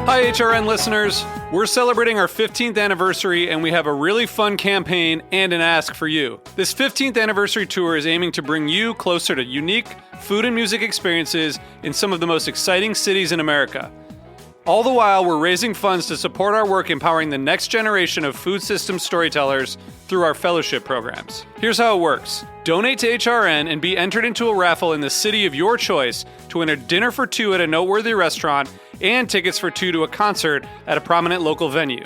Hi, HRN listeners. We're celebrating our 15th anniversary, and we have a really fun campaign and an ask for you. This 15th anniversary tour is aiming to bring you closer to unique food and music experiences in some of the most exciting cities in America. All the while, we're raising funds to support our work empowering the next generation of food systems storytellers through our fellowship programs. Here's how it works. Donate to HRN and be entered into a raffle in the city of your choice to win a dinner for two at a noteworthy restaurant and tickets for two to a concert at a prominent local venue.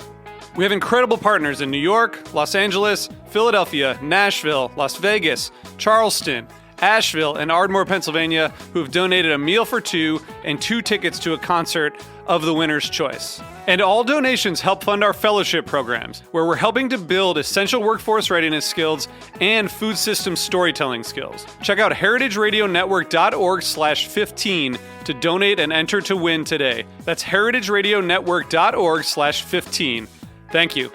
We have incredible partners in New York, Los Angeles, Philadelphia, Nashville, Las Vegas, Charleston, Asheville, and Ardmore, Pennsylvania, who have donated a meal for two and two tickets to a concert of the winner's choice. And all donations help fund our fellowship programs, where we're helping to build essential workforce readiness skills and food system storytelling skills. Check out heritageradionetwork.org/15 to donate and enter to win today. That's heritageradionetwork.org/15. Thank you.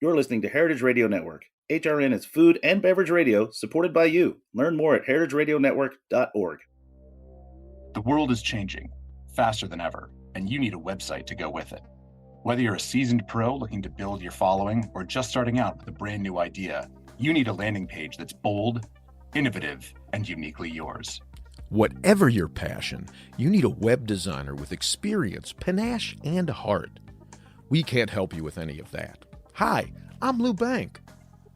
You're listening to Heritage Radio Network. HRN is food and beverage radio supported by you. Learn more at heritageradionetwork.org. The world is changing faster than ever, and you need a website to go with it. Whether you're a seasoned pro looking to build your following or just starting out with a brand new idea, you need a landing page that's bold, innovative, and uniquely yours. Whatever your passion, you need a web designer with experience, panache, and heart. We can't help you with any of that. Hi, I'm Lou Bank.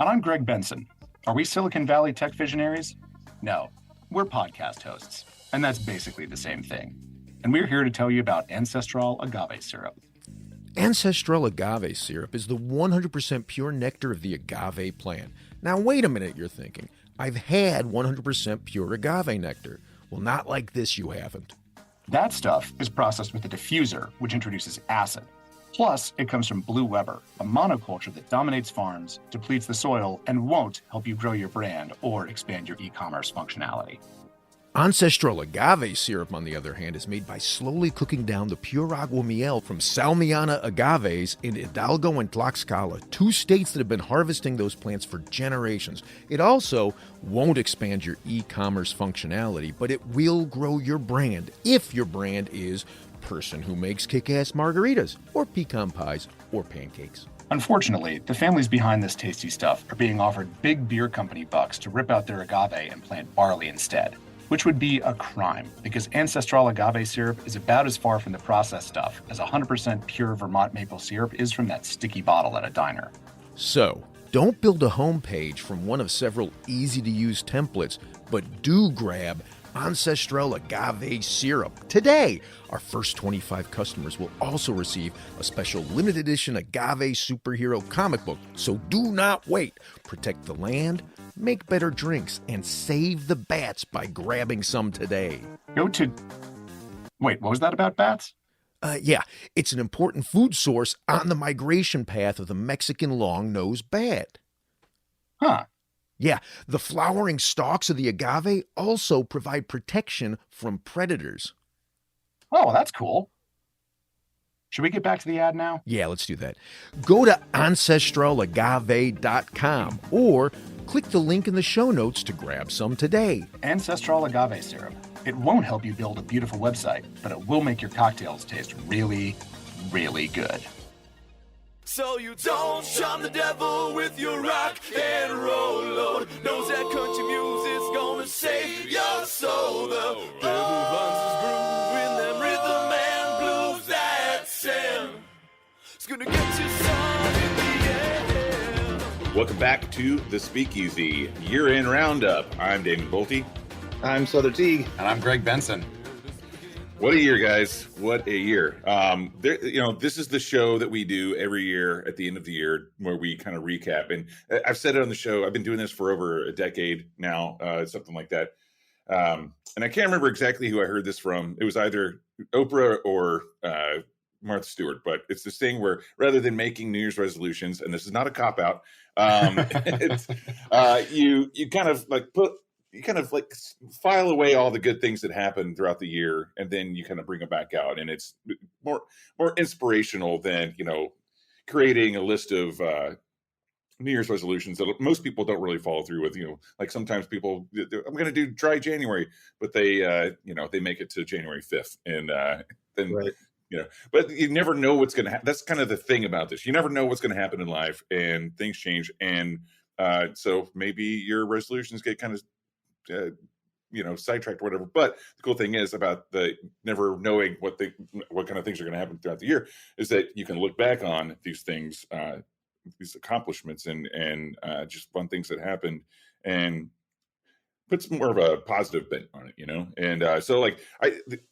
And I'm Greg Benson. Are we Silicon Valley tech visionaries? No, we're podcast hosts, and that's basically the same thing. And we're here to tell you about Ancestral Agave Syrup. Ancestral Agave Syrup is the 100% pure nectar of the agave plant. Now, wait a minute, you're thinking. I've had 100% pure agave nectar. Well, not like this, you haven't. That stuff is processed with a diffuser, which introduces acid. Plus, it comes from Blue Weber, a monoculture that dominates farms, depletes the soil, and won't help you grow your brand or expand your e-commerce functionality. Ancestral Agave Syrup, on the other hand, is made by slowly cooking down the pure agua miel from Salmiana agaves in Hidalgo and Tlaxcala, two states that have been harvesting those plants for generations. It also won't expand your e-commerce functionality, but it will grow your brand if your brand is person who makes kick-ass margaritas or pecan pies or pancakes. Unfortunately, the families behind this tasty stuff are being offered big beer company bucks to rip out their agave and plant barley instead, which would be a crime because Ancestral Agave Syrup is about as far from the processed stuff as 100% pure Vermont maple syrup is from that sticky bottle at a diner. So, don't build a homepage from one of several easy-to-use templates, but do grab Ancestral Agave Syrup today. Our first 25 customers will also receive a special limited edition agave superhero comic book. So do not wait. Protect the land, make better drinks, and save the bats by grabbing some today. Wait, what was that about bats? Yeah, it's an important food source on the migration path of the Mexican long-nosed bat. Huh. Yeah, the flowering stalks of the agave also provide protection from predators. Oh, that's cool. Should we get back to the ad now? Yeah, let's do that. Go to ancestralagave.com or click the link in the show notes to grab some today. Ancestral Agave Syrup. It won't help you build a beautiful website, but it will make your cocktails taste really, really good. So you don't shun the devil with your rock and roll load. Knows that country music's gonna save your soul. The devil runs his groove in them rhythm and blues that sound. It's gonna get you some in the end. Welcome back to the Speakeasy Year-End Roundup. I'm Damon Boelte. I'm Sother Teague. And I'm Greg Benson. What a year, guys. What a year. This is the show that we do every year at the end of the year where we kind of recap. And I've said it on the show. I've been doing this for over a decade now, something like that. And I can't remember exactly who I heard this from. It was either Oprah or Martha Stewart, but it's this thing where rather than making New Year's resolutions, and this is not a cop-out, you kind of file away all the good things that happen throughout the year, and then you kind of bring them back out. And it's more inspirational than, creating a list of New Year's resolutions that most people don't really follow through with. Like sometimes people, I'm going to do dry January, but they they make it to January 5th, and then Right. but you never know what's going to happen. That's kind of the thing about this. You never know what's going to happen in life, and things change, and so maybe your resolutions get kind of sidetracked or whatever. But the cool thing is about the never knowing what kind of things are going to happen throughout the year is that you can look back on these things, these accomplishments, and just fun things that happened, and puts more of a positive bent on it. And so like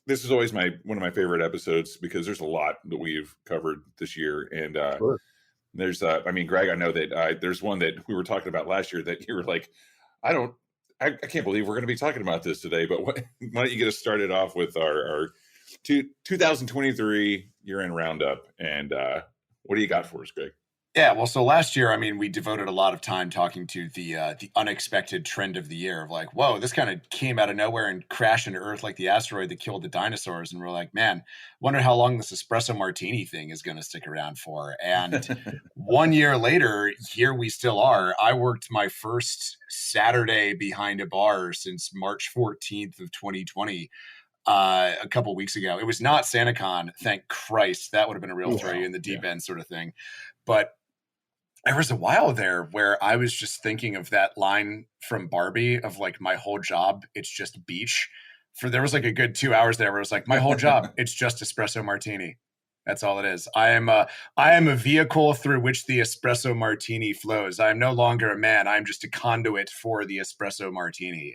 this is always one of my favorite episodes because there's a lot that we've covered this year, and Sure. there's Greg, I know that there's one that we were talking about last year that you were like, I can't believe we're going to be talking about this today, but why don't you get us started off with our 2023 year-end roundup, and what do you got for us, Greg? Yeah, well, so last year, I mean, we devoted a lot of time talking to the unexpected trend of the year of like, whoa, this kind of came out of nowhere and crashed into Earth like the asteroid that killed the dinosaurs. And we're like, man, wonder how long this espresso martini thing is going to stick around for. And 1 year later, here we still are. I worked my first Saturday behind a bar since March 14th of 2020. A couple weeks ago. It was not SantaCon, thank Christ. That would have been a real throw you in the deep end sort of thing. But there was a while there where I was just thinking of that line from Barbie of like, my whole job, it's just beach. There was like a good 2 hours there where it was like, my whole job, it's just espresso martini. That's all it is. I am a vehicle through which the espresso martini flows. I am no longer a man. I'm just a conduit for the espresso martini.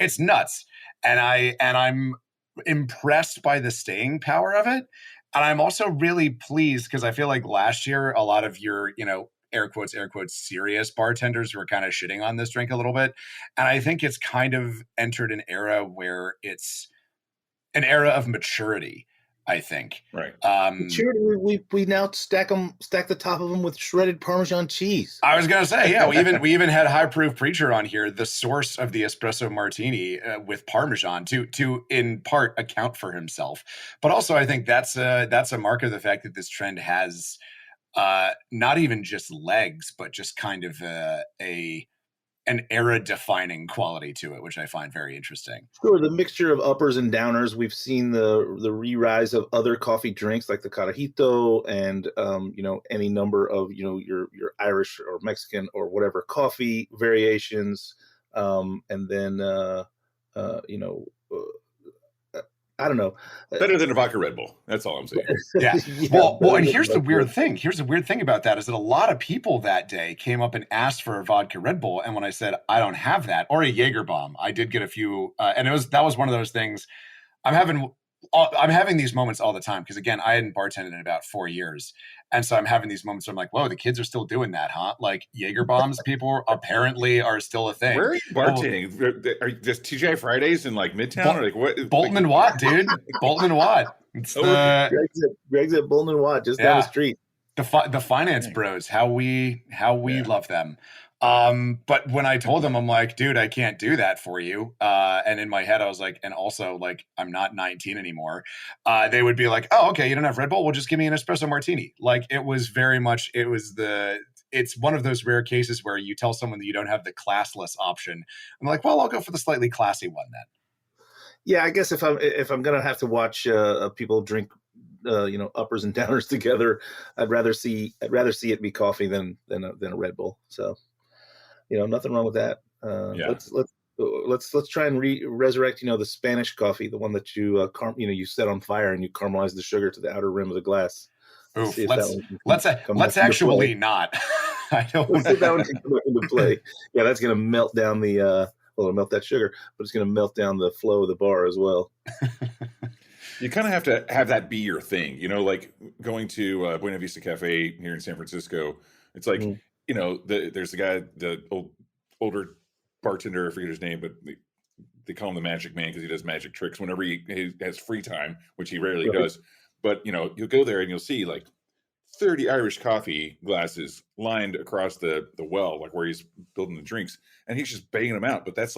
It's nuts. And I'm impressed by the staying power of it. And I'm also really pleased because I feel like last year, a lot of your, air quotes, serious bartenders were kind of shitting on this drink a little bit. And I think it's kind of entered an era where it's an era of maturity, I think. Right. Maturity, we now stack the top of them with shredded Parmesan cheese. I was going to say, yeah, we even had High Proof Preacher on here, the source of the espresso martini with Parmesan to in part account for himself. But also I think that's a mark of the fact that this trend has not even just legs, but just kind of an era-defining quality to it, which I find very interesting. Sure, the mixture of uppers and downers. We've seen the re-rise of other coffee drinks like the Carajito and any number of your Irish or Mexican or whatever coffee variations, and then I don't know. Better than a vodka Red Bull. That's all I'm saying. Yeah. Well, and here's the weird thing. Here's the weird thing about that is that a lot of people that day came up and asked for a vodka Red Bull. And when I said, I don't have that, or a Jaeger bomb, I did get a few. And that was one of those things. I'm having these moments all the time. Because again, I hadn't bartended in about 4 years. And so I'm having these moments where I'm like, whoa, the kids are still doing that, huh? Like Jaeger bombs, people apparently are still a thing. Where are you bartending? Are you just TGI Fridays in like Midtown? Or like what? Bolton and Watt, dude. Bolton and Watt. It's Greg's at Bolton and Watt, just down the street. The finance bros, how we love them. But when I told them, I'm like, dude, I can't do that for you. And in my head, I was like, and also like, I'm not 19 anymore. They would be like, oh, okay, you don't have Red Bull? Well, just give me an espresso martini. Like it's one of those rare cases where you tell someone that you don't have the classless option. I'm like, well, I'll go for the slightly classy one then. Yeah, I guess if I'm gonna have to watch people drink uppers and downers together, I'd rather see it be coffee than a Red Bull. So nothing wrong with that. Let's try and resurrect the Spanish coffee, the one that you you set on fire and you caramelize the sugar to the outer rim of the glass. Oof, let's actually not. I don't Let's see if that one can come into play. Yeah, that's gonna melt down it'll melt that sugar, but it's gonna melt down the flow of the bar as well. You kind of have to have that be your thing, like going to Buena Vista Cafe here in San Francisco. It's like, there's the guy, the older bartender, I forget his name, but they call him the Magic Man because he does magic tricks whenever he has free time, which he rarely does. But, you'll go there and you'll see like 30 Irish coffee glasses lined across the well, like where he's building the drinks, and he's just banging them out. But that's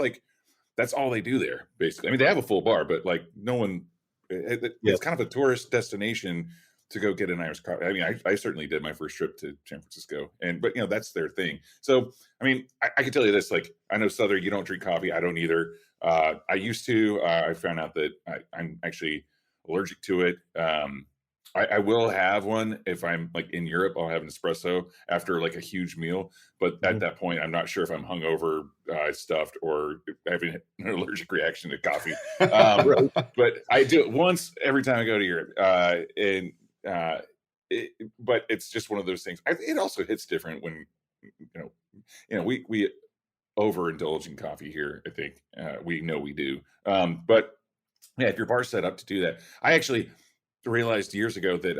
all they do there, basically. I mean, they have a full bar, but like no one. It's kind of a tourist destination to go get an Irish coffee. I mean, I certainly did my first trip to San Francisco, but that's their thing. So, I mean, I can tell you this, like, I know Sother, you don't drink coffee. I don't either. I used to. I found out that I'm actually allergic to it. I will have one if I'm like in Europe. I'll have an espresso after like a huge meal, but at that point, I'm not sure if I'm hungover, stuffed, or having an allergic reaction to coffee. But I do it once every time I go to Europe, but it's just one of those things. It also hits different when we overindulge in coffee here. I think we know we do, but yeah, if your bar's set up to do that, I actually realized years ago that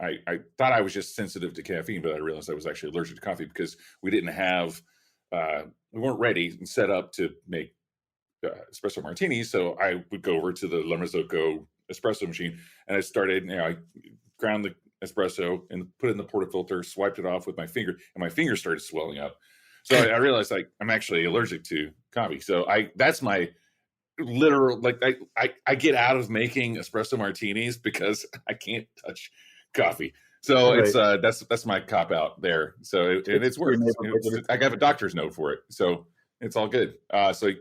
I thought I was just sensitive to caffeine, but I realized I was actually allergic to coffee because we didn't have we weren't ready and set up to make espresso martinis. So I would go over to the La Marzocco espresso machine, and I started. I ground the espresso and put it in the portafilter, swiped it off with my finger, and my finger started swelling up. So I realized I'm actually allergic to coffee. So that's my literal, like, I get out of making espresso martinis because I can't touch coffee. So it's that's my cop out there. So it's worked. I have a doctor's note for it, so it's all good. So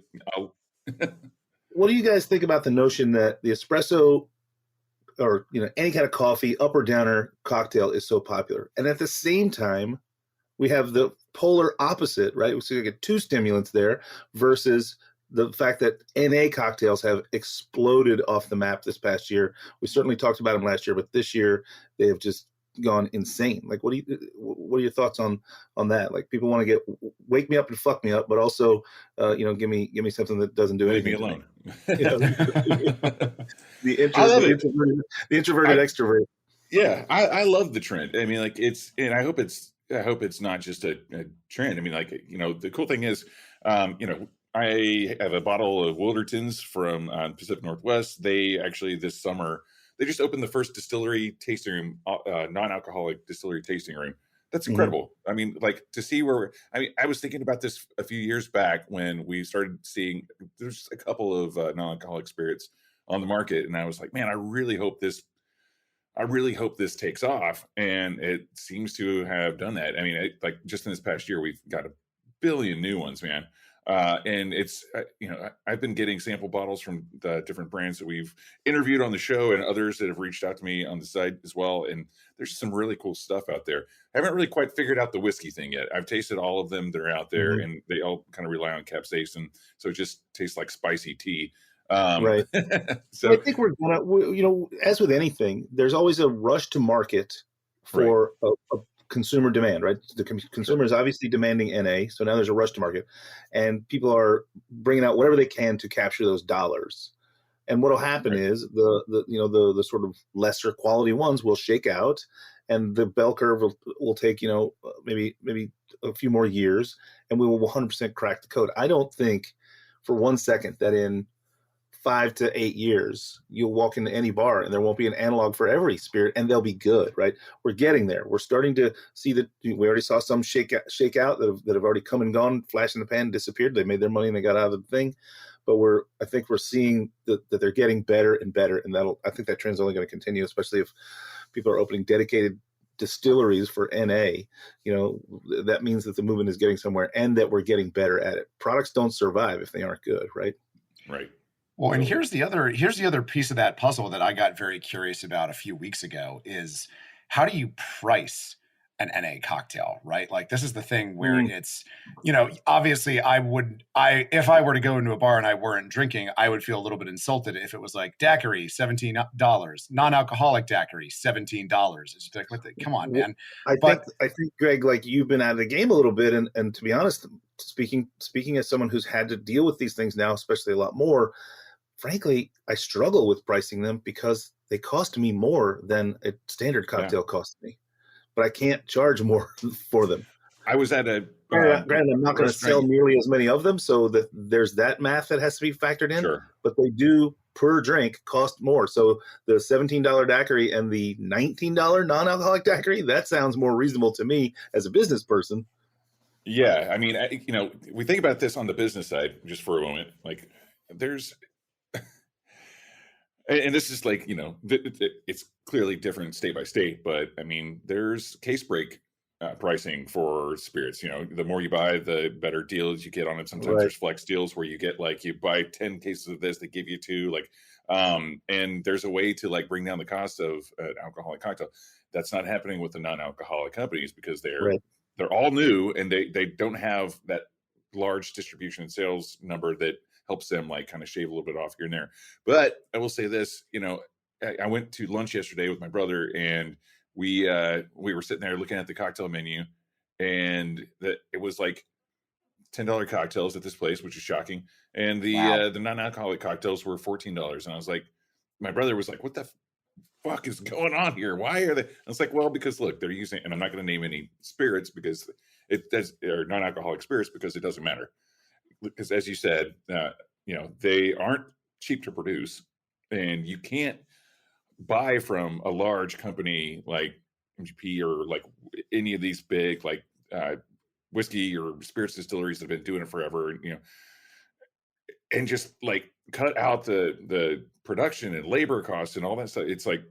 what do you guys think about the notion that the espresso, or any kind of coffee, up or downer cocktail, is so popular, and at the same time we have the polar opposite, right? So you get two stimulants there versus the fact that NA cocktails have exploded off the map this past year. We certainly talked about them last year, but this year they have just gone insane. Like, what are your thoughts on that? Like, people want to wake me up and fuck me up, but also, give me something that doesn't do anything. Leave me alone. The introverted extrovert. Yeah, I love the trend. I mean, like, and I hope it's not just a trend. I mean, like, the cool thing is, I have a bottle of Wildertons from Pacific Northwest. They actually this summer they just opened the first distillery tasting room, non-alcoholic distillery tasting room. That's incredible. I mean, like, to see I was thinking about this a few years back when we started seeing there's a couple of non-alcoholic spirits on the market, and I was like, man, I really hope this takes off, and it seems to have done that. I mean, like, just in this past year, we've got a billion new ones, man. And it's, I've been getting sample bottles from the different brands that we've interviewed on the show and others that have reached out to me on the site as well. And there's some really cool stuff out there. I haven't really quite figured out the whiskey thing yet. I've tasted all of them that are out there, and they all kind of rely on capsaicin. So it just tastes like spicy tea. Right. So I think we're gonna, as with anything, there's always a rush to market for a consumer demand, right? The consumer is obviously demanding NA, so now there's a rush to market, and people are bringing out whatever they can to capture those dollars. And what'll happen is the sort of lesser quality ones will shake out, and the bell curve will take maybe a few more years, and we will 100% crack the code. I don't think for 1 second that in 5 to 8 years, you'll walk into any bar and there won't be an analog for every spirit, and they'll be good, right? We're getting there. We're starting to see that. We already saw some shake out that have already come and gone, flash in the pan, disappeared. They made their money and they got out of the thing. But I think we're seeing that they're getting better and better, and I think that trend's only going to continue, especially if people are opening dedicated distilleries for NA. That means that the movement is getting somewhere, and that we're getting better at it. Products don't survive if they aren't good, right? Right. Well, and here's the other piece of that puzzle that I got very curious about a few weeks ago is, how do you price an NA cocktail, right? Like, this is the thing where it's, obviously if I were to go into a bar and I weren't drinking, I would feel a little bit insulted if it was like daiquiri, $17, non-alcoholic daiquiri, $17. It's like, come on, man. I think, Greg, like, you've been out of the game a little bit, and to be honest, speaking as someone who's had to deal with these things now, especially a lot more, frankly, I struggle with pricing them because they cost me more than a standard cocktail costs me, but I can't charge more for them. I was at a granted, I'm not going to sell nearly as many of them, so that there's that math that has to be factored in. Sure. But they do, per drink, cost more. So the $17 daiquiri and the $19 non-alcoholic daiquiri, that sounds more reasonable to me as a business person. Yeah, I mean, we think about this on the business side just for a moment. Like, there's and this is like, it's clearly different state by state, but I mean, there's case break pricing for spirits. The more you buy, the better deals you get on it. Sometimes Right. there's flex deals where you get like, you buy 10 cases of this, they give you 2, like, and there's a way to like bring down the cost of an alcoholic cocktail. That's not happening with the non-alcoholic companies because Right. they're all new and they don't have that large distribution and sales number that helps them like kind of shave a little bit off here and there. But I will say this, I went to lunch yesterday with my brother and we were sitting there looking at the cocktail menu, and it was like $10 cocktails at this place, which is shocking. And the non-alcoholic cocktails were $14. And I was like, my brother was like, what the fuck is going on here? Why are they? I was like, well, because look, they're using, and I'm not going to name any spirits because or non-alcoholic spirits because it doesn't matter. Because as you said, they aren't cheap to produce, and you can't buy from a large company like MGP or like any of these big like whiskey or spirits distilleries that have been doing it forever, and just like cut out the production and labor costs and all that stuff. It's like,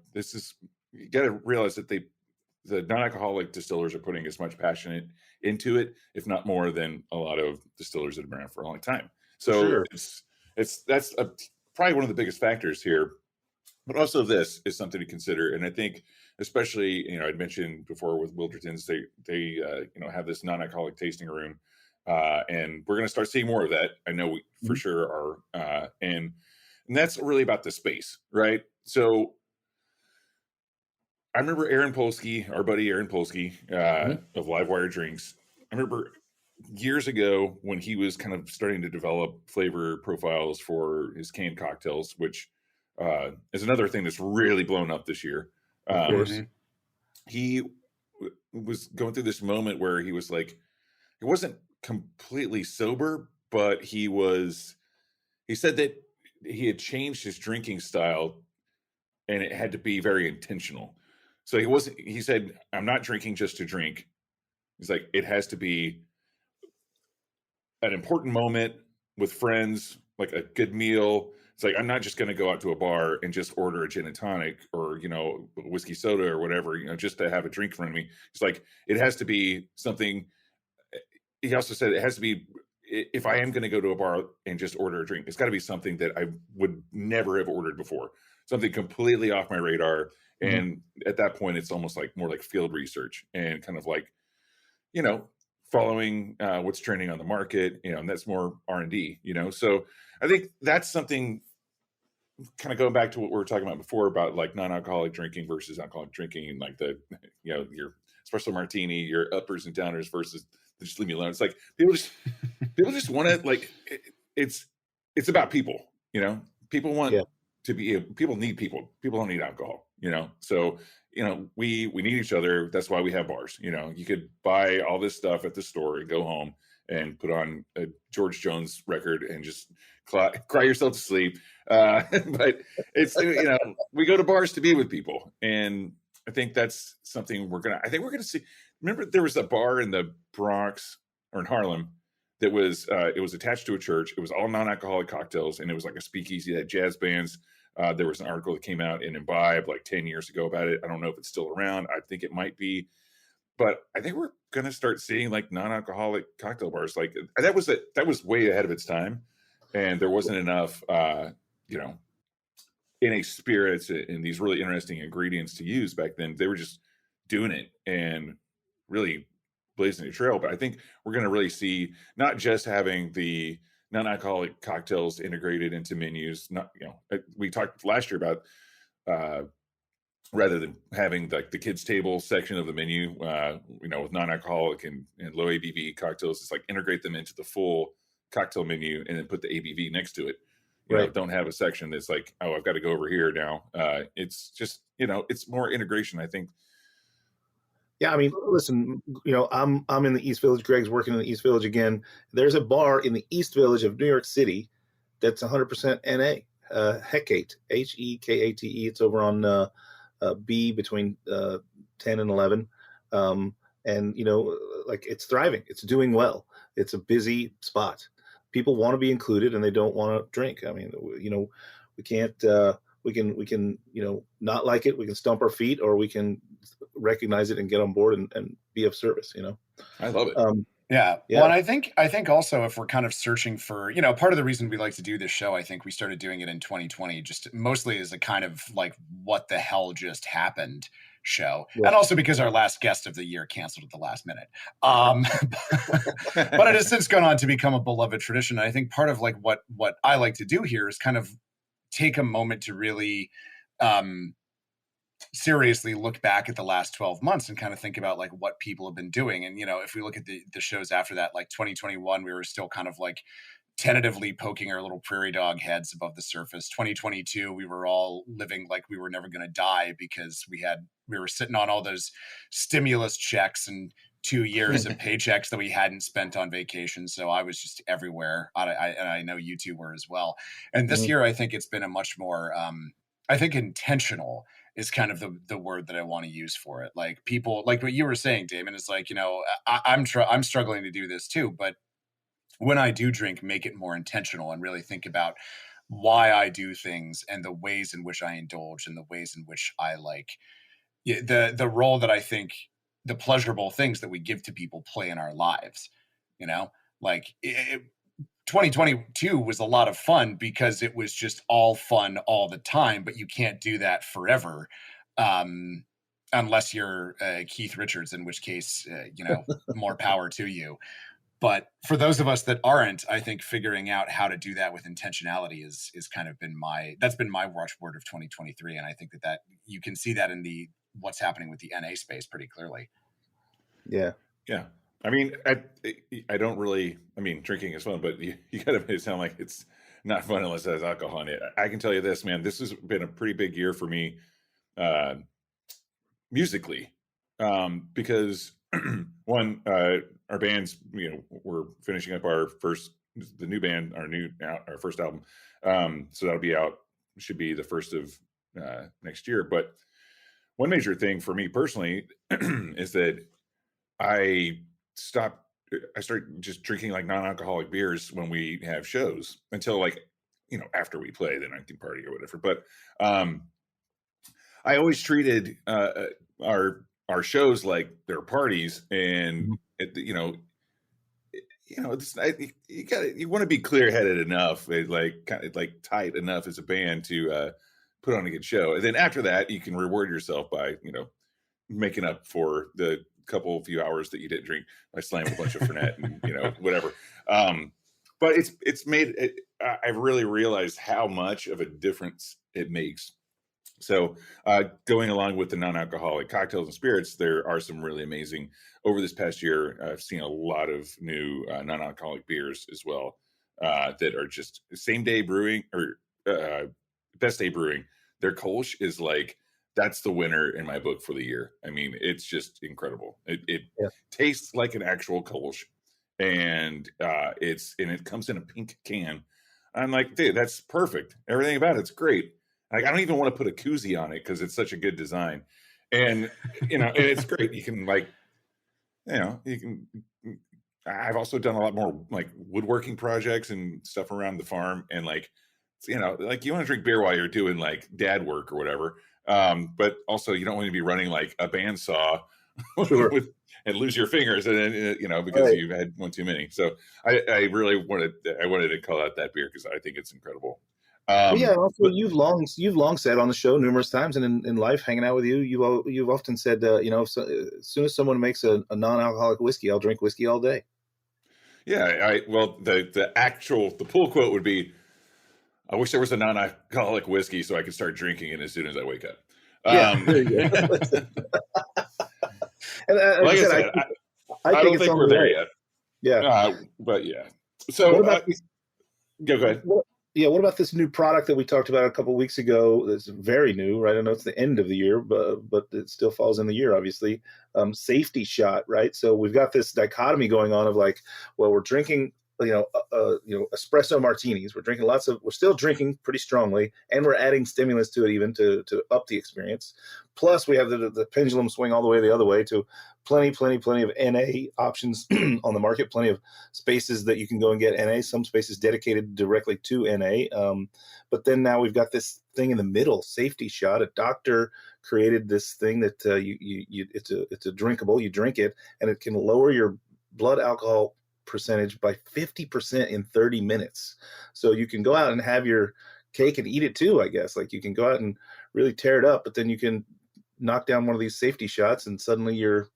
you got to realize that the non-alcoholic distillers are putting as much passion into it, if not more, than a lot of distillers that have been around for a long time. So Sure. that's probably one of the biggest factors here. But also this is something to consider. And I think especially, I'd mentioned before with Wilderton's, they have this non-alcoholic tasting room. And we're going to start seeing more of that. I know we for sure are. And that's really about the space, right? So I remember Aaron Polsky, our buddy Aaron Polsky of Livewire Drinks. I remember years ago when he was kind of starting to develop flavor profiles for his canned cocktails, which is another thing that's really blown up this year. Of course. He was going through this moment where he was like, he wasn't completely sober, but he said that he had changed his drinking style and it had to be very intentional. So he said, I'm not drinking just to drink. He's like, it has to be an important moment with friends, like a good meal. It's like, I'm not just going to go out to a bar and just order a gin and tonic or, whiskey soda or whatever, just to have a drink in front of me. It's like, it has to be something. He also said it has to be, if I am going to go to a bar and just order a drink, it's got to be something that I would never have ordered before, something completely off my radar. And at that point, it's almost like more like field research and kind of like, following what's trending on the market, and that's more R&D, So I think that's something kind of going back to what we were talking about before about like non-alcoholic drinking versus alcoholic drinking and like your espresso martini, your uppers and downers versus just leave me alone. It's like people just want to like, it's about people, people want to be, people need people don't need alcohol, so we need each other. That's why we have bars. You could buy all this stuff at the store and go home and put on a George Jones record and just cry yourself to sleep. But it's, we go to bars to be with people. And I think that's something we're going to see. Remember there was a bar in the Bronx or in Harlem that was, it was attached to a church. It was all non-alcoholic cocktails. And it was like a speakeasy that had jazz bands. There was an article that came out in Imbibe like 10 years ago about it. I don't know if it's still around. I think it might be, but I think we're going to start seeing like non-alcoholic cocktail bars. Like that was way ahead of its time. And there wasn't enough, NA spirits and these really interesting ingredients to use back then. They were just doing it and really blazing a trail. But I think we're going to really see not just having the non-alcoholic cocktails integrated into menus. Not, we talked last year about rather than having like the kids table section of the menu, with non-alcoholic and low ABV cocktails, it's like integrate them into the full cocktail menu and then put the ABV next to it. Don't have a section that's like, oh, I've got to go over here now. It's just, it's more integration, I think. Yeah, I mean, listen, I'm in the East Village. Greg's working in the East Village again. There's a bar in the East Village of New York City that's 100% NA. Hecate, Hekate. It's over on B between 10 and 11. And, like it's thriving. It's doing well. It's a busy spot. People want to be included and they don't want to drink. I mean, we we can not like it, we can stomp our feet, or we can recognize it and get on board and be of service. I love it. Yeah. Yeah. Well, and I think also if we're kind of searching for, part of the reason we like to do this show, I think we started doing it in 2020, just mostly as a kind of like, what the hell just happened show. Yeah. And also because our last guest of the year canceled at the last minute. But it has since gone on to become a beloved tradition. And I think part of like what I like to do here is kind of take a moment to really, seriously look back at the last 12 months and kind of think about like what people have been doing. And, if we look at the shows after that, like 2021, we were still kind of like tentatively poking our little prairie dog heads above the surface. 2022, we were all living like we were never going to die because we were sitting on all those stimulus checks and 2 years of paychecks that we hadn't spent on vacation. So I was just everywhere. And I know you two were as well. And this year, I think it's been a much more, I think intentional is kind of the word that I want to use for it. Like people, like what you were saying, Damon, is like, I'm struggling to do this too, but when I do drink, make it more intentional and really think about why I do things and the ways in which I indulge and the ways in which I like the role that I think the pleasurable things that we give to people play in our lives, like 2022 was a lot of fun because it was just all fun all the time, but you can't do that forever. Unless you're Keith Richards, in which case, more power to you. But for those of us that aren't, I think figuring out how to do that with intentionality is kind of been my watchword of 2023. And I think that you can see that in what's happening with the NA space pretty clearly. Yeah. Yeah. I mean, I don't really, drinking is fun, but you got to make it sound like it's not fun unless it has alcohol in it. I can tell you this, man, this has been a pretty big year for me musically because one, our bands, we're finishing up our first album. So that'll be out, should be the first of next year. But one major thing for me personally is that I started just drinking like non-alcoholic beers when we have shows until like, after we play, then I can party or whatever. But I always treated our shows like they're parties, and you want to be clear-headed enough, like kind of like tight enough as a band to put on a good show. And then after that, you can reward yourself by making up for the few hours that you didn't drink by slamming a bunch of Fernet and whatever. But it's made it, I've really realized how much of a difference it makes. So going along with the non-alcoholic cocktails and spirits, there are some really amazing. Over this past year, I've seen a lot of new non-alcoholic beers as well that are just same day brewing or best day brewing. Their Kolsch is like, that's the winner in my book for the year. I mean, it's just incredible. It tastes like an actual Kolsch, and it comes in a pink can. I'm like, dude, that's perfect. Everything about it's great. Like, I don't even want to put a koozie on it because it's such a good design, and and it's great. You can I've also done a lot more like woodworking projects and stuff around the farm, and like you want to drink beer while you're doing like dad work or whatever. But also you don't want to be running like a bandsaw and lose your fingers and then, because you've had one too many. So I really wanted to call out that beer because I think it's incredible. Also you've long said on the show numerous times and in life hanging out with you, you've often said, as soon as someone makes a non-alcoholic whiskey, I'll drink whiskey all day. Yeah. The pull quote would be, I wish there was a non-alcoholic whiskey so I could start drinking it as soon as I wake up. There you go. And like I said, I don't think we're there yet. Yeah. But yeah. So what about go ahead. What about this new product that we talked about a couple of weeks ago that's very new, right? I know it's the end of the year, but it still falls in the year, obviously. Safety shot, right? So we've got this dichotomy going on of like, well, we're drinking espresso martinis. We're still drinking pretty strongly, and we're adding stimulants to it even to up the experience. Plus we have the pendulum swing all the way the other way to plenty of NA options on the market, plenty of spaces that you can go and get NA, some spaces dedicated directly to NA. But then now we've got this thing in the middle, safety shot. A doctor created this thing that it's a drinkable, you drink it, and it can lower your blood alcohol percentage by 50% in 30 minutes. So you can go out and have your cake and eat it too, I guess. Like you can go out and really tear it up, but then you can knock down one of these safety shots and suddenly you're,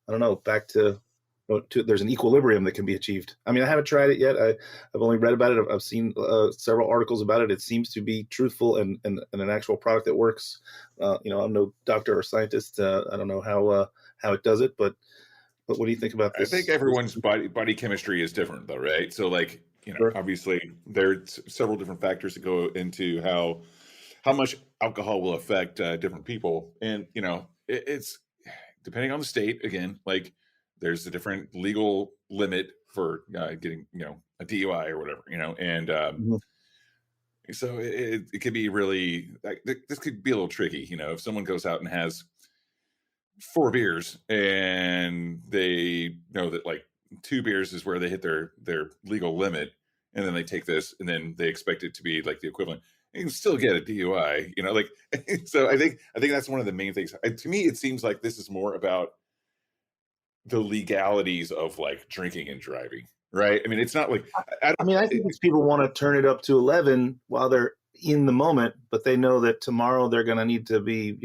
I don't know, back to there's an equilibrium that can be achieved. I mean, I haven't tried it yet. I've only read about it. I've seen several articles about it. It seems to be truthful and an actual product that works. I'm no doctor or scientist. I don't know how it does it, but what do you think about this? I think everyone's body chemistry is different, though, right? So, like, Sure. obviously, there's several different factors that go into how much alcohol will affect different people, and it's depending on the state. Again, like there's a different legal limit for getting a DUI or whatever, and so it could be really like this could be a little tricky. If someone goes out and has 4 beers and they know that like 2 beers is where they hit their legal limit, and then they take this and then they expect it to be like the equivalent, you can still get a DUI, like so I think that's one of the main things. To me, it seems like this is more about the legalities of like drinking and driving, right? I mean, it's not like I think these people want to turn it up to 11 while they're in the moment, but they know that tomorrow they're going to need to be,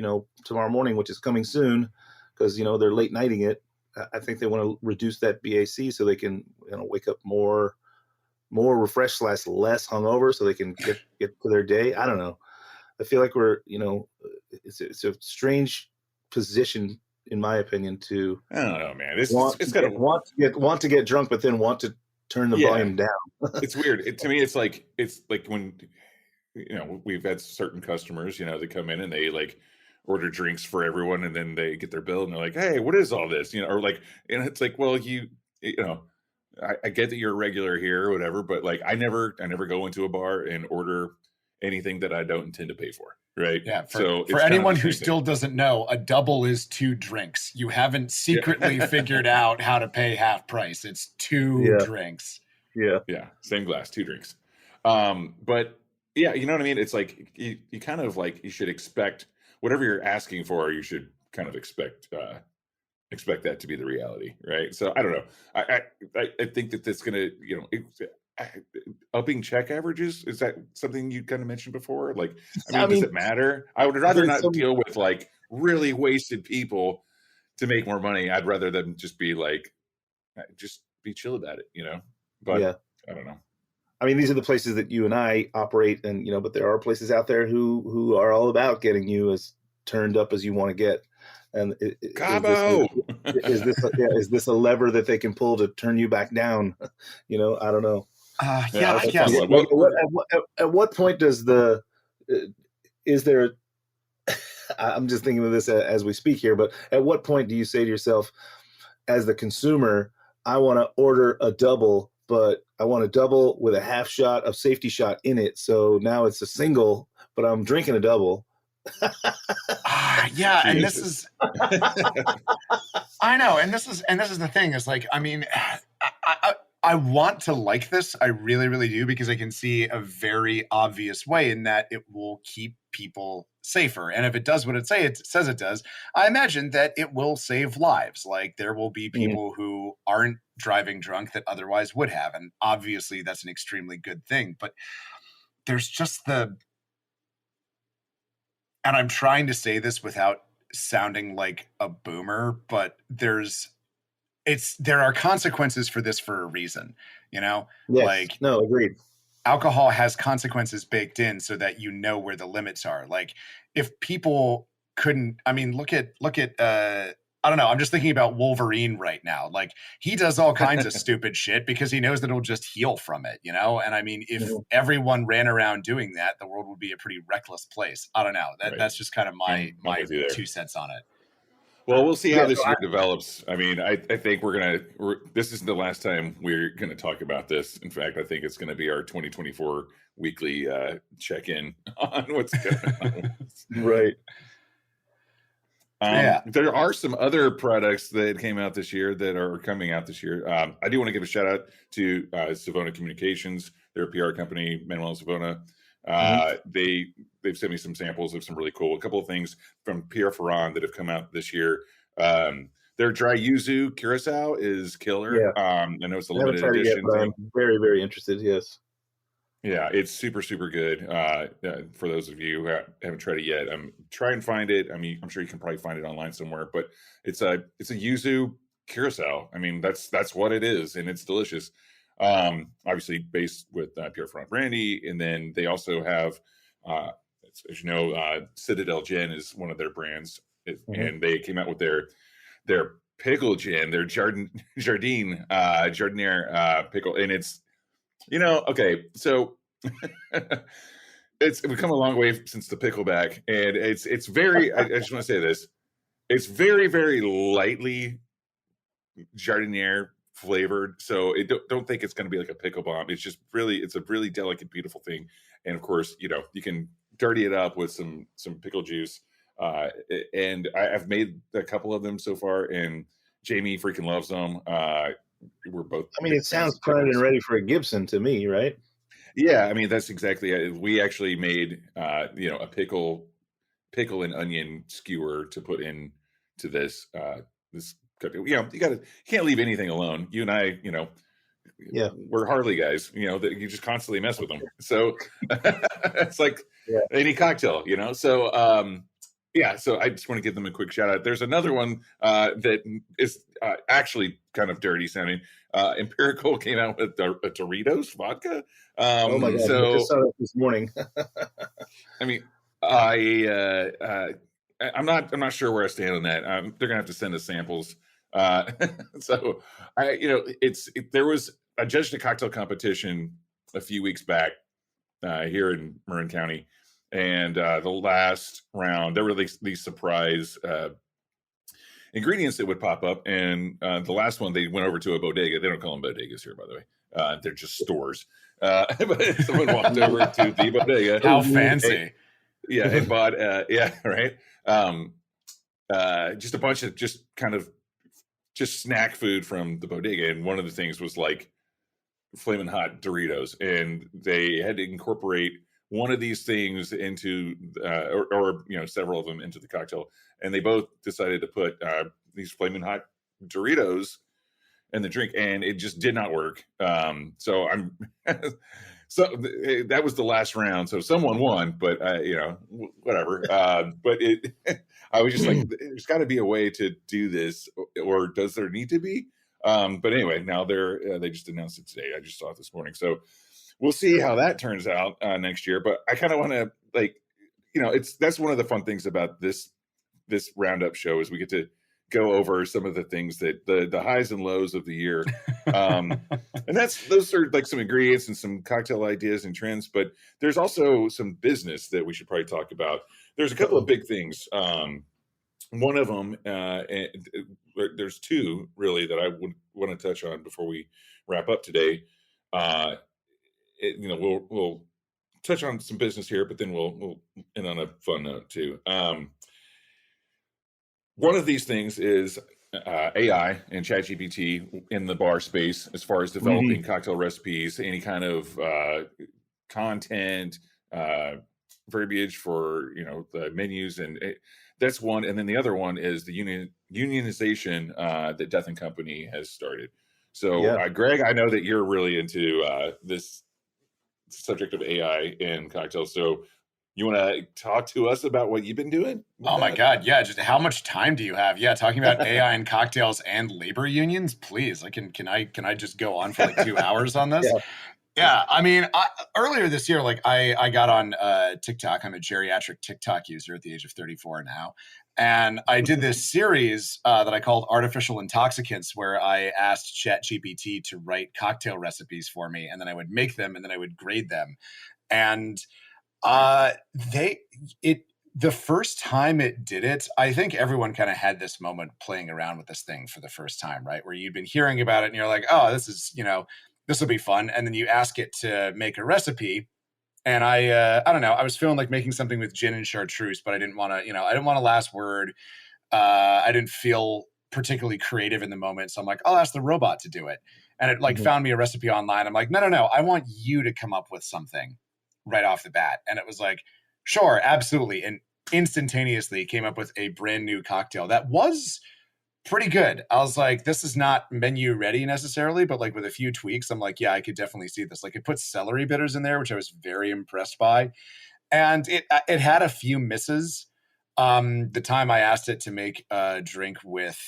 tomorrow morning, which is coming soon, because they're late nighting it. I think they want to reduce that BAC so they can wake up more refreshed / less hungover, so they can get to their day. I don't know. I feel like we're it's a strange position, in my opinion, to I don't know, man. want to get drunk, but then want to turn the volume down. It's weird. To me, it's like when we've had certain customers, that come in and they like order drinks for everyone, and then they get their bill and they're like, "Hey, what is all this?" Or like, and it's like, well, I get that you're a regular here or whatever, but like, I never go into a bar and order anything that I don't intend to pay for. Right. Yeah. So for anyone who still doesn't know, a double is 2 drinks. You haven't secretly figured out how to pay half price. It's 2 drinks. Yeah. Yeah. Same glass, 2 drinks. But yeah, you know what I mean? It's like, you kind of like, you should expect whatever you're asking for, you should kind of expect that to be the reality. Right. So I don't know. I think that that's going to, upping check averages, is that something you kind of mentioned before? Like, I mean, does it matter? I would rather not deal with like really wasted people to make more money. I'd rather them just be like, just be chill about it, But I don't know. I mean, these are the places that you and I operate, and but there are places out there who are all about getting you as turned up as you want to get. And Cabo! Is this a lever that they can pull to turn you back down? I don't know. I guess. At what point does is there? I'm just thinking of this as we speak here, but at what point do you say to yourself, as the consumer, I want to order a double, but I want a double with a half shot of safety shot in it. So now it's a single, but I'm drinking a double. And this is I know, and this is the thing, is like, I mean, I want to like this. I really, really do, because I can see a very obvious way in that it will keep people safer. And if it does what it says it does, I imagine that it will save lives. Like, there will be people who aren't driving drunk that otherwise would have. And obviously that's an extremely good thing. But there's just and I'm trying to say this without sounding like a boomer, but there are consequences for this for a reason, Yes. Like, no, agreed. Alcohol has consequences baked in so that where the limits are. Like, if people couldn't, I mean, look at I don't know, I'm just thinking about Wolverine right now. Like, he does all kinds of stupid shit because he knows that it'll just heal from it, And I mean, if everyone ran around doing that, the world would be a pretty reckless place. I don't know. That's just kind of my 2 cents on it. Well, we'll see how this year develops. I mean, I think this isn't the last time we're going to talk about this. In fact, I think it's going to be our 2024 weekly check-in on what's going on. Right. There are some other products that came out this year that are coming out this year. I do want to give a shout out to Savona Communications. They're a PR company, Manuel and Savona. They've sent me some samples of some really cool, a couple of things from Pierre Ferrand that have come out this year. Their dry yuzu curacao is killer. Yeah. I know it's a I haven't limited tried it yet, edition but thing. I'm very, very interested. Yes. Yeah, it's super, super good. For those of you who haven't tried it yet, try and find it. I mean, I'm sure you can probably find it online somewhere, but it's a yuzu curacao. I mean, that's what it is, and it's delicious. Obviously based with Pierre Ferrand brandy, and then they also have, as you know, Citadel Gin is one of their brands, and they came out with their pickle gin, their Jardiniere pickle, and it's. Okay, so we've come a long way since the pickleback, and it's very. I just want to say this: it's very, very lightly Jardiniere flavored. So don't think it's going to be like a pickle bomb. It's just it's a really delicate, beautiful thing. And of course, you can dirty it up with some pickle juice. And I've made a couple of them so far, and Jamie freaking loves them. We're both. I mean, it sounds primed and ready for a Gibson to me, right? Yeah, I mean that's exactly it. We actually made a pickle and onion skewer to put in to this this. You can't leave anything alone. You and I, we're Harley guys. That you just constantly mess with them. So it's like any cocktail, So so I just want to give them a quick shout out. There's another one that is actually kind of dirty sounding. Empirical came out with a Doritos vodka. Oh my god! So, I just saw that this morning. I mean, I'm not sure where I stand on that. They're gonna have to send us samples. So there was I judged a cocktail competition a few weeks back here in Marin County. And the last round, there were these surprise ingredients that would pop up. And the last one, they went over to a bodega. They don't call them bodegas here, by the way. They're just stores. But someone walked over to the bodega. How fancy. And bought, right. Just a bunch of just snack food from the bodega. And one of the things was like flaming hot Doritos. And they had to incorporate one of these things into, or several of them into the cocktail, and they both decided to put these flaming hot Doritos in the drink, and it just did not work. So that was the last round. So someone won, but whatever. But I was just like, there's got to be a way to do this, or does there need to be? But anyway, now they just announced it today. I just saw it this morning. So. We'll see how that turns out next year, but I kind of want to that's one of the fun things about this roundup show is we get to go over some of the things that the highs and lows of the year, and those are like some ingredients and some cocktail ideas and trends. But there's also some business that we should probably talk about. There's a couple of big things. One of them, there's two really that I would want to touch on before we wrap up today. We'll touch on some business here, but then we'll end on a fun note too. One of these things is AI and ChatGPT in the bar space, as far as developing cocktail recipes, any kind of content, verbiage for the menus, and that's one. And then the other one is the unionization that Death and Company has started. So, Greg, I know that you're really into this subject of AI in cocktails. So you want to talk to us about what you've been doing? Oh my God. Yeah. Just how much time do you have? Yeah. Talking about AI and cocktails and labor unions, please. Can I just go on for like 2 hours on this? Yeah. I mean, earlier this year, I got on TikTok. I'm a geriatric TikTok user at the age of 34 now. And I did this series that I called Artificial Intoxicants, where I asked ChatGPT to write cocktail recipes for me, and then I would make them, and then I would grade them. And the first time it did it, I think everyone kind of had this moment playing around with this thing for the first time, right? Where you'd been hearing about it, and you're like, oh, this is, this will be fun. And then you ask it to make a recipe. And I don't know, I was feeling like making something with gin and chartreuse, but I didn't want to, I didn't want a last word. I didn't feel particularly creative in the moment. So I'm like, I'll ask the robot to do it. And it like found me a recipe online. I'm like, no, I want you to come up with something right off the bat. And it was like, sure, absolutely. And instantaneously came up with a brand new cocktail that was pretty good. I was like, this is not menu ready necessarily, but like with a few tweaks, I'm like, yeah, I could definitely see this. Like it put celery bitters in there, which I was very impressed by. And it had a few misses. The time I asked it to make a drink with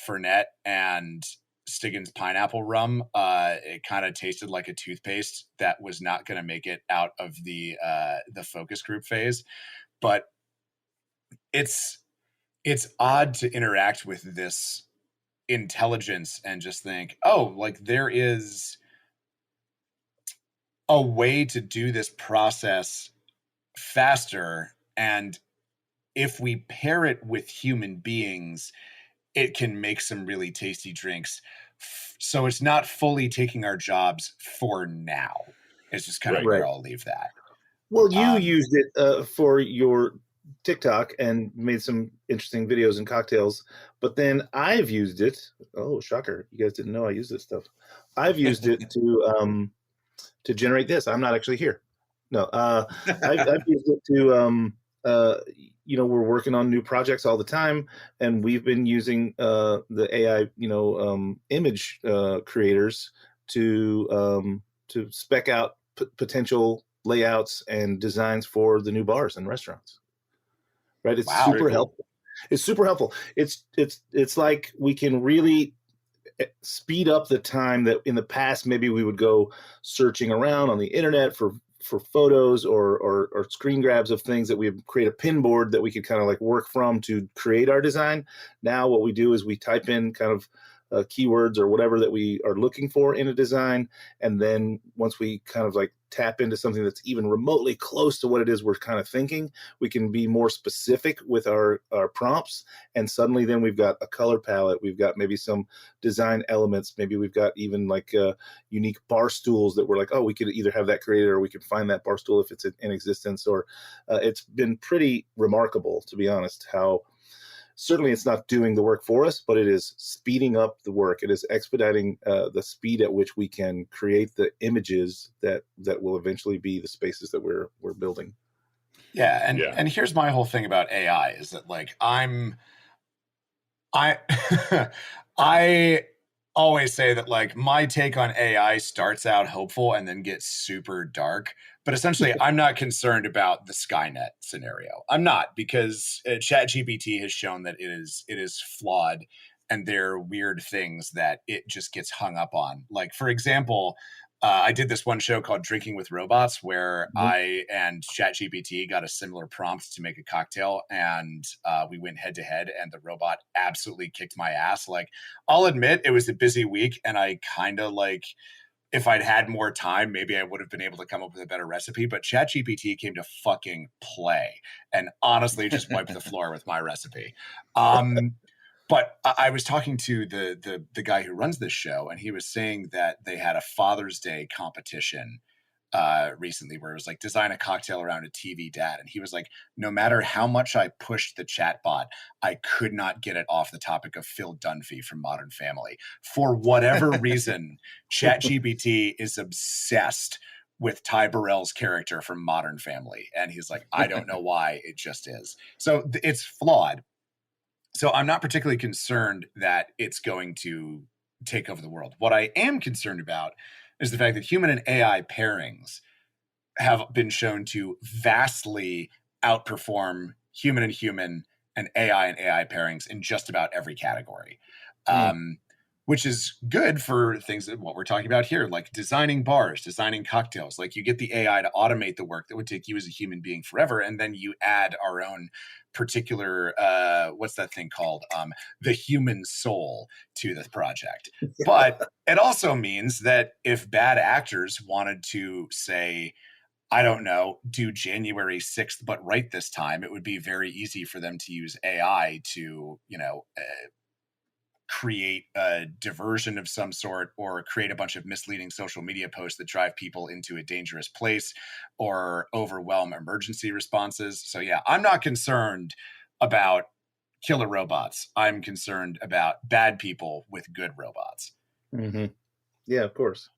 Fernet and Stiggins pineapple rum, it kind of tasted like a toothpaste that was not going to make it out of the focus group phase. But it's odd to interact with this intelligence and just think, oh, like there is a way to do this process faster, and if we pair it with human beings, it can make some really tasty drinks. So it's not fully taking our jobs for now. It's just kind of where I'll leave that. Well, you used it for your TikTok and made some interesting videos and cocktails, but then I've used it. Oh, shocker! You guys didn't know I use this stuff. I've used it to generate this. I'm not actually here. No, I've used it to we're working on new projects all the time, and we've been using the AI image creators to spec out potential layouts and designs for the new bars and restaurants. Right, it's super helpful. It's super helpful. It's like we can really speed up the time that in the past maybe we would go searching around on the internet for photos or screen grabs of things that we create a pin board that we could kind of like work from to create our design. Now what we do is we type in kind of keywords or whatever that we are looking for in a design, and then once we kind of like tap into something that's even remotely close to what it is we're kind of thinking, we can be more specific with our prompts, and suddenly then we've got a color palette, we've got maybe some design elements, maybe we've got even like unique bar stools that we're like, oh, we could either have that created or we could find that bar stool if it's in existence. Or it's been pretty remarkable, to be honest, how certainly it's not doing the work for us, but it is speeding up the work. It is expediting the speed at which we can create the images that will eventually be the spaces that we're building. Yeah, and here's my whole thing about AI is that like I I always say that like my take on AI starts out hopeful and then gets super dark. But essentially, I'm not concerned about the Skynet scenario. I'm not, because ChatGPT has shown that it is flawed, and there are weird things that it just gets hung up on. Like, for example, I did this one show called Drinking with Robots where I and ChatGPT got a similar prompt to make a cocktail, and we went head to head, and the robot absolutely kicked my ass. Like, I'll admit it was a busy week, and I kind of like, if I'd had more time, maybe I would have been able to come up with a better recipe, but ChatGPT came to fucking play and honestly just wiped the floor with my recipe. But I was talking to the guy who runs this show, and he was saying that they had a Father's Day competition recently where it was like design a cocktail around a TV dad. And he was like, no matter how much I pushed the chatbot, I could not get it off the topic of Phil Dunphy from Modern Family. For whatever reason, ChatGPT is obsessed with Ty Burrell's character from Modern Family. And he's like, I don't know why, it just is. So it's flawed. So I'm not particularly concerned that it's going to take over the world. What I am concerned about is the fact that human and AI pairings have been shown to vastly outperform human and AI pairings in just about every category, which is good for things that what we're talking about here, like designing bars, designing cocktails. Like you get the AI to automate the work that would take you as a human being forever, and then you add our own particular what's that thing called, the human soul to the project. But it also means that if bad actors wanted to say, I don't know, do January 6th but right this time, it would be very easy for them to use AI to create a diversion of some sort, or create a bunch of misleading social media posts that drive people into a dangerous place, or overwhelm emergency responses. So yeah, I'm not concerned about killer robots. I'm concerned about bad people with good robots. Mm-hmm. Yeah, of course.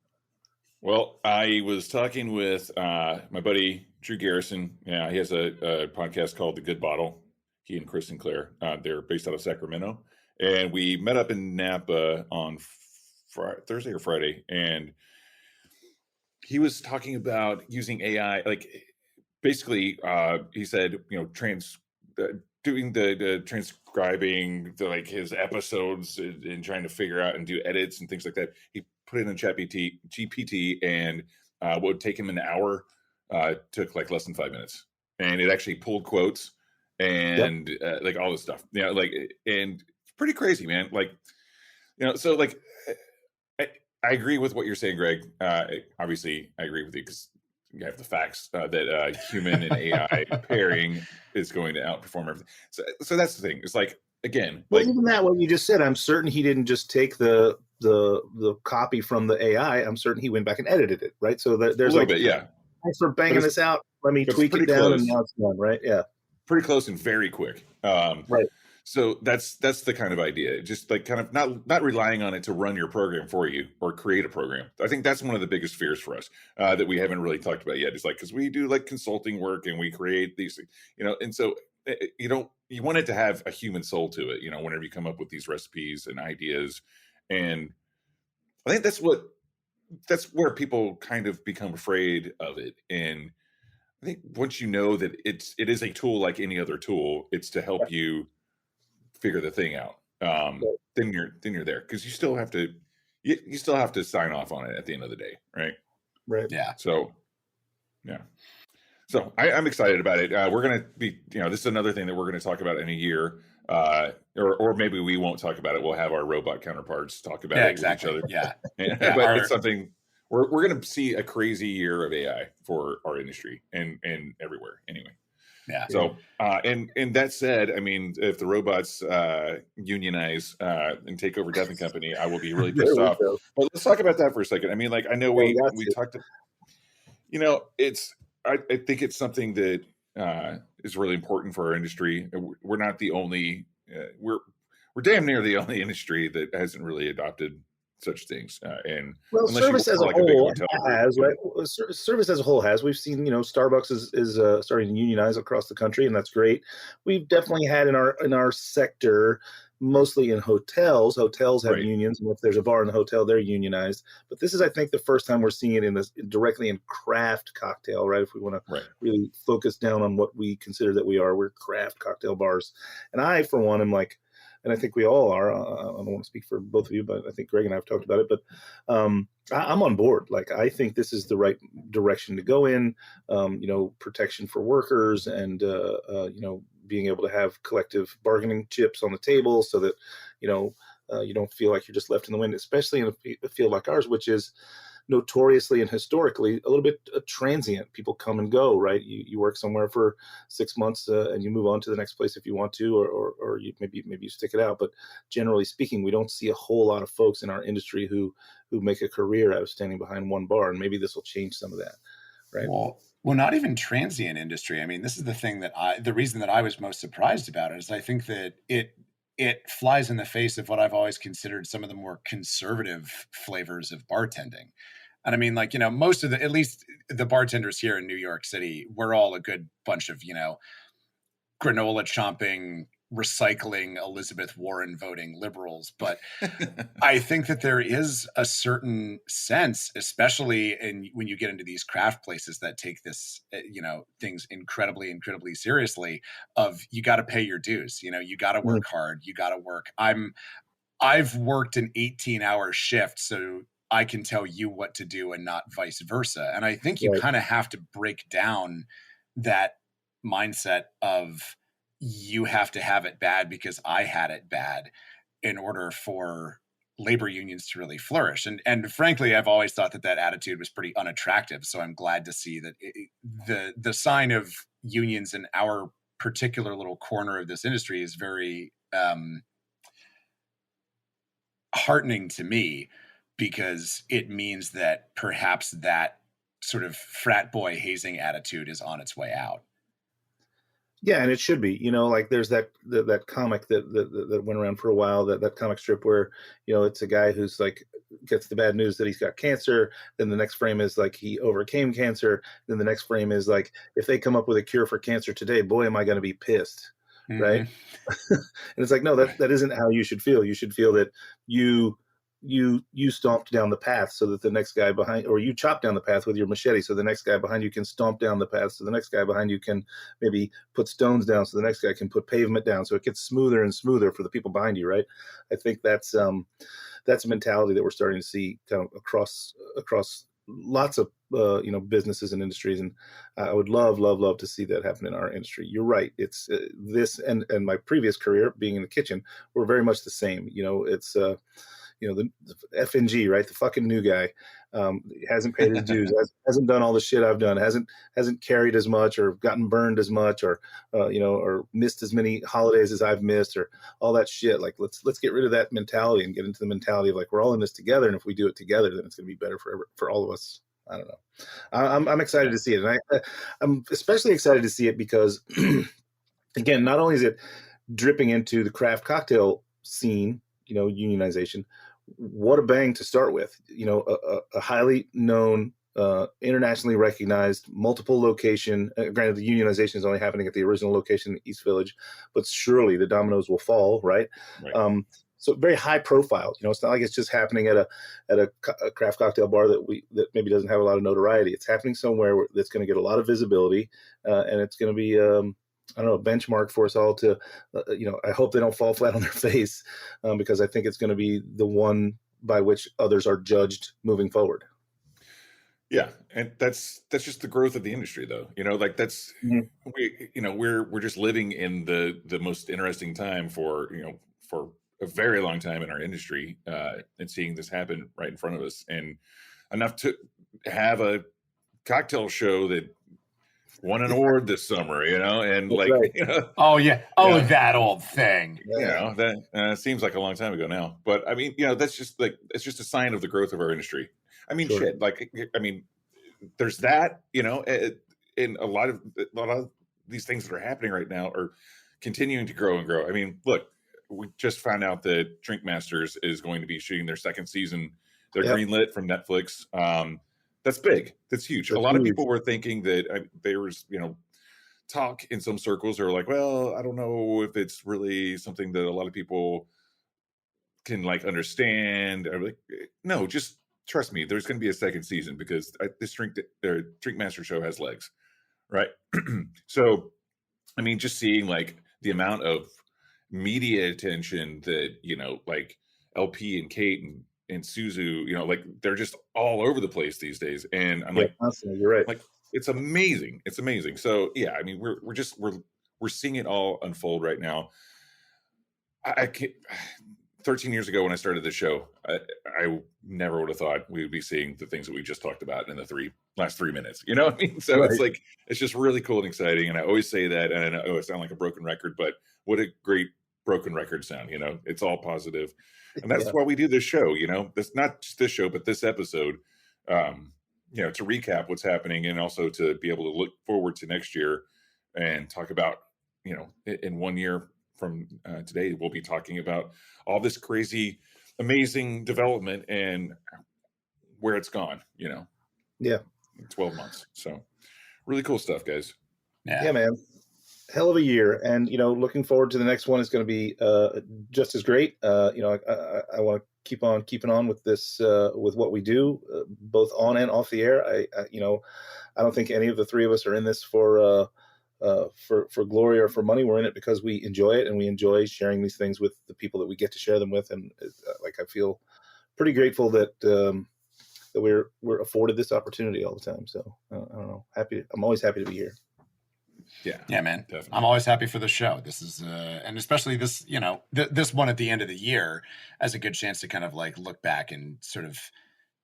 Well, I was talking with my buddy Drew Garrison. Yeah, he has a podcast called The Good Bottle. He and Chris Sinclair. They're based out of Sacramento, and we met up in Napa on Thursday or Friday, and he was talking about using AI. Like, basically, he said, doing the transcribing like his episodes and trying to figure out and do edits and things like that. He put it in GPT, and what would take him an hour took like less than 5 minutes, and it actually pulled quotes and like all this stuff. And it's pretty crazy, man. So like I agree with what you're saying, Greg. Obviously, I agree with you because you have the facts that human and AI pairing is going to outperform everything. So that's the thing. It's like, again, well, even that, what you just said, I'm certain he didn't just take the copy from the AI. I'm certain he went back and edited it, right? So there's a little bit, yeah. Thanks for banging this out. Let me tweak it down, close. And now it's done, right? Yeah, pretty close and very quick. Right. So that's the kind of idea. Just like kind of not relying on it to run your program for you or create a program. I think that's one of the biggest fears for us that we haven't really talked about yet. It's like, because we do like consulting work and we create these, and so you want it to have a human soul to it, whenever you come up with these recipes and ideas. And I think that's where people kind of become afraid of it. And I think once you know that it is a tool like any other tool, it's to help you figure the thing out. Then you're there, because you still have to sign off on it at the end of the day, right? Right. Yeah. So yeah. So I'm excited about it. We're gonna be, this is another thing that we're gonna talk about in a year, or maybe we won't talk about it. We'll have our robot counterparts talk about it with each other. Yeah. But it's something we're gonna see a crazy year of AI for our industry and everywhere. Anyway. Yeah. So, and that said, I mean, if the robots unionize and take over Death and Company, I will be really pissed off. But let's talk about that for a second. I mean, like, I know we talked. I think it's something that is really important for our industry. We're not the only. We're damn near the only industry that hasn't really adopted such things. And service as a whole has, right? Service as a whole has. We've seen, Starbucks is starting to unionize across the country, and that's great. We've definitely had in our sector, mostly in hotels. Hotels have unions, and if there's a bar in the hotel, they're unionized. But this is, I think, the first time we're seeing it directly in craft cocktail, right? If we want to really focus down on what we consider that we're craft cocktail bars. And I, for one, am like, and I think we all are. I don't want to speak for both of you, but I think Greg and I have talked about it. But I'm on board. Like, I think this is the right direction to go in. Protection for workers, and being able to have collective bargaining chips on the table, so that you don't feel like you're just left in the wind, especially in a field like ours, which is notoriously and historically a little bit transient. People come and go, right? You work somewhere for 6 months and you move on to the next place if you want to, or you maybe you stick it out. But generally speaking, we don't see a whole lot of folks in our industry who make a career out of standing behind one bar, and maybe this will change some of that, right? Well, not even transient industry. I mean, this is the thing the reason that I was most surprised about it is I think that it flies in the face of what I've always considered some of the more conservative flavors of bartending. And I mean, like, most of at least the bartenders here in New York City, we're all a good bunch of, granola chomping, recycling, Elizabeth Warren voting liberals. But I think that there is a certain sense, especially when you get into these craft places that take this, things incredibly, incredibly seriously, of you got to pay your dues. You got to work hard. You got to work. I've worked an 18-hour shift, so I can tell you what to do and not vice versa. And I think you kind of have to break down that mindset of you have to have it bad because I had it bad in order for labor unions to really flourish. And frankly, I've always thought that attitude was pretty unattractive. So I'm glad to see that the sign of unions in our particular little corner of this industry is very heartening to me, because it means that perhaps that sort of frat boy hazing attitude is on its way out. Yeah, and it should be. Like there's that comic that went around for a while, that comic strip where, it's a guy who's like gets the bad news that he's got cancer. Then the next frame is like he overcame cancer. Then the next frame is like, if they come up with a cure for cancer today, boy, am I going to be pissed. Right. And it's like, no, that isn't how you should feel. You should feel that you stomped down the path so that the next guy behind, or you chopped down the path with your machete so the next guy behind you can stomp down the path, so the next guy behind you can maybe put stones down, so the next guy can put pavement down, so it gets smoother and smoother for the people behind you, right? I think that's a mentality that we're starting to see kind of across lots of businesses and industries, and I would love to see that happen in our industry. You're right. It's this and my previous career being in the kitchen were very much the same. It's the FNG, right? The fucking new guy hasn't paid his dues, hasn't done all the shit I've done, hasn't carried as much, or gotten burned as much, or or missed as many holidays as I've missed, or all that shit. Like let's get rid of that mentality and get into the mentality of like, we're all in this together, and if we do it together, then it's going to be better for all of us. I don't know. I'm excited to see it, and I'm especially excited to see it because, again, not only is it dripping into the craft cocktail scene, unionization. What a bang to start with. A highly known, internationally recognized, multiple location. Granted, the unionization is only happening at the original location in East Village, but surely the dominoes will fall, right? So very high profile. It's not like it's just happening at a craft cocktail bar that maybe doesn't have a lot of notoriety. It's happening somewhere that's going to get a lot of visibility, and it's going to be I don't know, a benchmark for us all to, I hope they don't fall flat on their face, because I think it's going to be the one by which others are judged moving forward. Yeah, and that's just the growth of the industry, though. Like that's we're just living in the most interesting time for a very long time in our industry, and seeing this happen right in front of us, and enough to have a cocktail show that won an award this summer, and That's like, right. Oh yeah. Oh, that old thing. That seems like a long time ago now, but I mean, that's just like, it's just a sign of the growth of our industry. I mean, Sure. shit, like, I mean, there's that, and a lot of these things that are happening right now are continuing to grow and grow. I mean, look, we just found out that Drink Masters is going to be shooting their second season. They're greenlit from Netflix. That's big. That's huge. A lot of people were thinking that there was, talk in some circles are like, well, I don't know if it's really something that a lot of people can like understand. Or like, no, just trust me. There's going to be a second season because this Drink Master show has legs, right? So, I mean, just seeing like the amount of media attention that like LP and Kate and Suzu, like they're just all over the place these days, and I'm like, constantly, you're right. Like it's amazing. It's amazing. So yeah, I mean, we're seeing it all unfold right now. I can't. 13 years ago when I started the show, I never would have thought we would be seeing the things that we just talked about in the last 3 minutes. You know what I mean? So It's like, it's just really cool and exciting. And I always say that, and I know I sound like a broken record, but what a great broken record sound. It's all positive. And that's why we do this show. That's not just this show, but this episode, to recap what's happening, and also to be able to look forward to next year and talk about, in 1 year from today, we'll be talking about all this crazy, amazing development and where it's gone, in 12 months. So really cool stuff, guys. Yeah, man. Hell of a year. And, looking forward to the next one is going to be just as great. I want to keep on keeping on with this, with what we do, both on and off the air. I don't think any of the three of us are in this for glory or for money. We're in it because we enjoy it, and we enjoy sharing these things with the people that we get to share them with. And I feel pretty grateful that that we're afforded this opportunity all the time. So I don't know, I'm always happy to be here. Yeah, man. Definitely. I'm always happy for the show. This is, and especially this, this one at the end of the year as a good chance to kind of like look back and sort of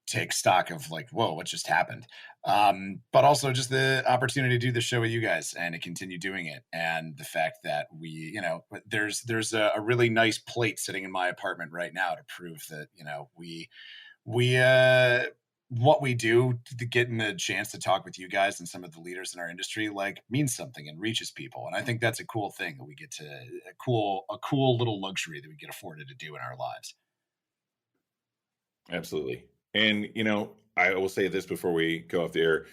take stock of like, whoa, what just happened? But also just the opportunity to do the show with you guys and to continue doing it. And the fact that we, there's a really nice plate sitting in my apartment right now to prove that, we what we do, getting the chance to talk with you guys and some of the leaders in our industry, like, means something and reaches people. And I think that's a cool thing that we get to a cool little luxury that we get afforded to do in our lives. Absolutely. And, I will say this before we go off the air.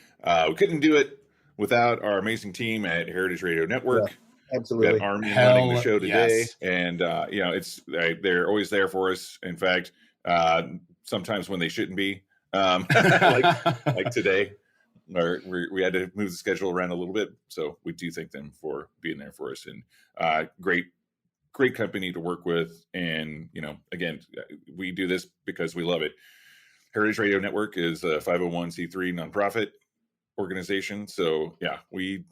We couldn't do it without our amazing team at Heritage Radio Network. Yeah, absolutely. We got Armin running the show today. Yes. And, they're always there for us. In fact, sometimes when they shouldn't be, like today, or we had to move the schedule around a little bit. So we do thank them for being there for us. And great company to work with. And, again, we do this because we love it. Heritage Radio Network is a 501c3 nonprofit organization. So yeah, we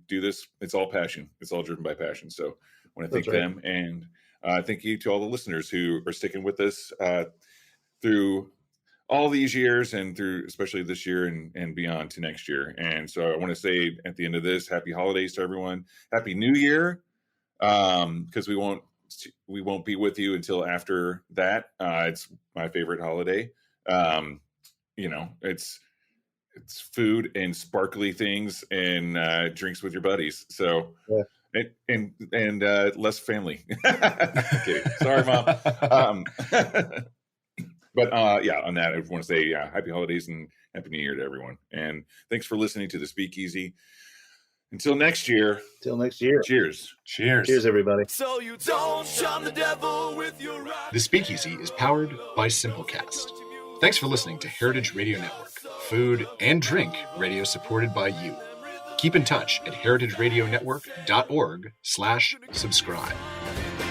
do this. It's all passion. It's all driven by passion. So I want to thank them. And thank you to all the listeners who are sticking with us through all these years and through especially this year and beyond to next year. And so I want to say at the end of this, happy holidays to everyone. Happy New Year. Because we won't be with you until after that. It's my favorite holiday. It's food and sparkly things and drinks with your buddies. So yeah. and less family. Kidding. Sorry, Mom. But on that, I want to say happy holidays and happy New Year to everyone. And thanks for listening to the Speakeasy. Until next year. Cheers. Cheers, everybody. So you don't shun the devil with your rock. The Speakeasy is powered by Simplecast. Thanks for listening to Heritage Radio Network, food and drink radio supported by you. Keep in touch at heritageradionetwork.org/subscribe.